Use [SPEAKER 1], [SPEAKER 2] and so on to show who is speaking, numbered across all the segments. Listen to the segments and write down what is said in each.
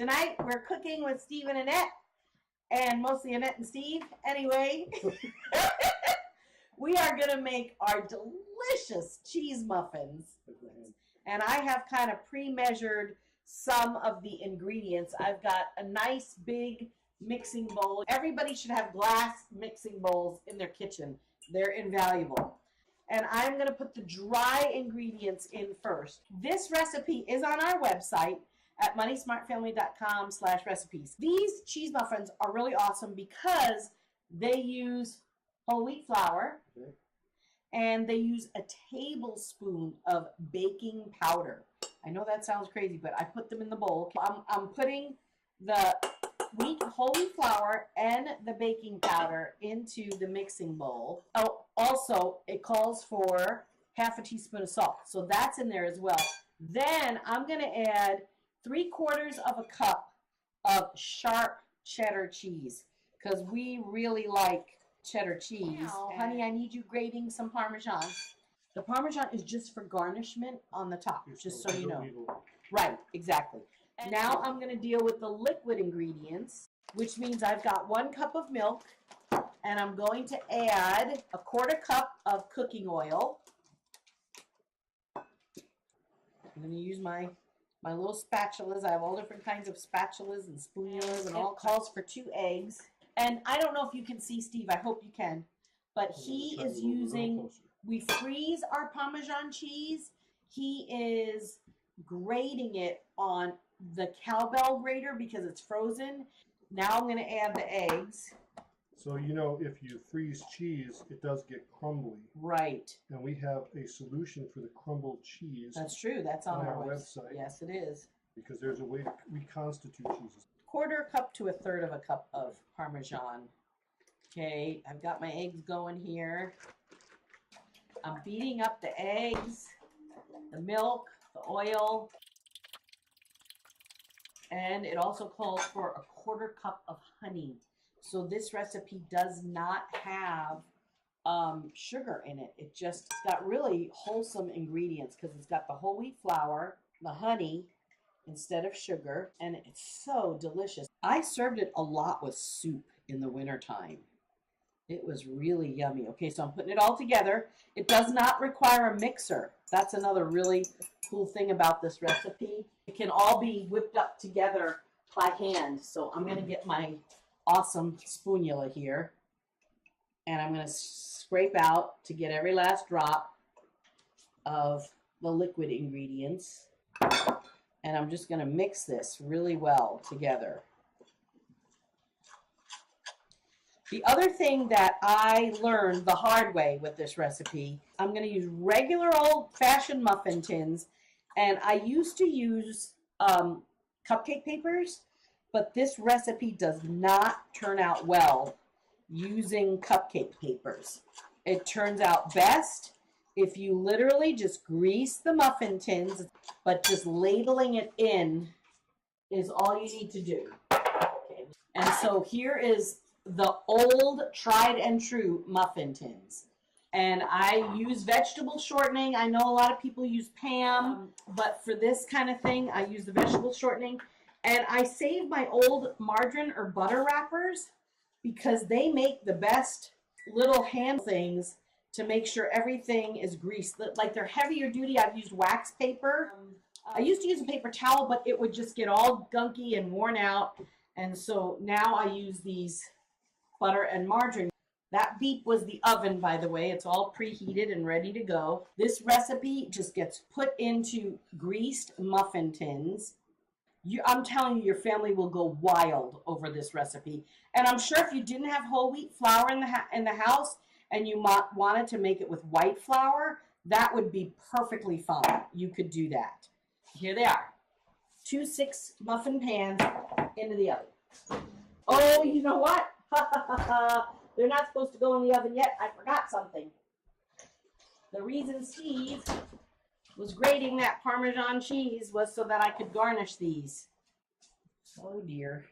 [SPEAKER 1] Tonight we're cooking with Steve and Annette, and mostly Annette and Steve. Anyway, we are going to make our delicious cheese muffins. And I have kind of pre-measured some of the ingredients. I've got a nice big mixing bowl. Everybody should have glass mixing bowls in their kitchen. They're invaluable. And I'm going to put the dry ingredients in first. This recipe is on our website at moneysmartfamily.com/recipes. These cheese muffins are really awesome because they use whole wheat flour and they use a tablespoon of baking powder. I know that sounds crazy, but I put them in the bowl. I'm putting the whole wheat flour and the baking powder into the mixing bowl. Oh, also, it calls for half a teaspoon of salt, so that's in there as well. Then I'm going to add 3/4 of a cup of sharp cheddar cheese because we really like cheddar cheese. Now, honey, I need you grating some Parmesan. The Parmesan is just for garnishment on the top, just so you know. Right, exactly. And now I'm going to deal with the liquid ingredients, which means I've got 1 cup of milk, and I'm going to add 1/4 cup of cooking oil. I'm going to use my little spatulas. I have all different kinds of spatulas and spatulas, and all calls for 2 eggs. And I don't know if you can see Steve. I hope you can. But he is using, we freeze our Parmesan cheese. He is grating it on the cowbell grater because it's frozen. Now I'm going to add the eggs.
[SPEAKER 2] So, you know, if you freeze cheese, it does get crumbly.
[SPEAKER 1] Right.
[SPEAKER 2] And we have a solution for the crumbled cheese.
[SPEAKER 1] That's true. That's on our
[SPEAKER 2] website.
[SPEAKER 1] Yes, it is.
[SPEAKER 2] Because there's a way to reconstitute cheeses.
[SPEAKER 1] 1/4 cup to 1/3 of a cup of Parmesan. Okay, I've got my eggs going here. I'm beating up the eggs, the milk, the oil, and it also calls for 1/4 cup of honey. So this recipe does not have sugar in it. It's got really wholesome ingredients because it's got the whole wheat flour, the honey instead of sugar, and it's so delicious. I served it a lot with soup in the wintertime. It was really yummy. Okay, so I'm putting it all together. It does not require a mixer. That's another really cool thing about this recipe. It can all be whipped up together by hand. So I'm going to get my awesome spoonula here, and I'm going to scrape out to get every last drop of the liquid ingredients. And I'm just going to mix this really well together. The other thing that I learned the hard way with this recipe, I'm going to use regular old-fashioned muffin tins. And I used to use cupcake papers, but this recipe does not turn out well using cupcake papers. It turns out best if you literally just grease the muffin tins, but just ladling it in is all you need to do. Okay. And so here is the old tried and true muffin tins. And I use vegetable shortening. I know a lot of people use Pam, but for this kind of thing, I use the vegetable shortening. And I save my old margarine or butter wrappers because they make the best little hand things to make sure everything is greased. Like they're heavier duty. I've used wax paper. I used to use a paper towel, but it would just get all gunky and worn out. And so now I use these butter and margarine. That beep was the oven, by the way. It's all preheated and ready to go. This recipe just gets put into greased muffin tins. I'm telling you, your family will go wild over this recipe. And I'm sure if you didn't have whole wheat flour in the house and you wanted to make it with white flour, that would be perfectly fine. You could do that. Here they are. 2 6 muffin pans into the oven. Oh, you know what? They're not supposed to go in the oven yet. I forgot something. The reason Steve was grating that Parmesan cheese was so that I could garnish these. Oh dear.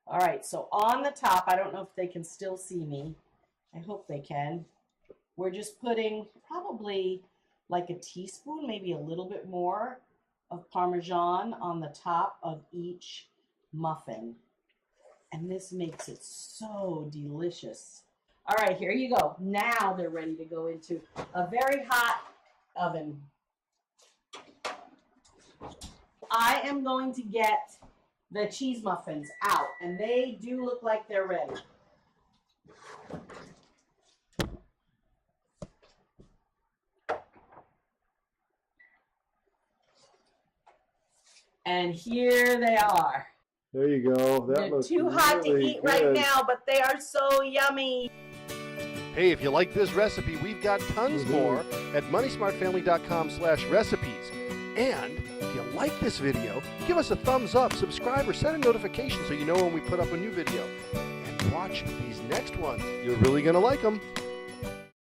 [SPEAKER 1] All right, so on the top, I don't know if they can still see me. I hope they can. We're just putting probably like a teaspoon, maybe a little bit more of Parmesan on the top of each muffin. And this makes it so delicious. All right, here you go. Now they're ready to go into a very hot oven. I am going to get the cheese muffins out, and they do look like they're ready. And here they are.
[SPEAKER 2] There you go. That
[SPEAKER 1] They're
[SPEAKER 2] looks
[SPEAKER 1] too hot to
[SPEAKER 2] really
[SPEAKER 1] eat right
[SPEAKER 2] good.
[SPEAKER 1] now, but they are so yummy.
[SPEAKER 3] Hey, if you like this recipe, we've got tons more at moneysmartfamily.com/recipes. And if you like this video, give us a thumbs up, subscribe, or set a notification so you know when we put up a new video. And watch these next ones. You're really going to like them.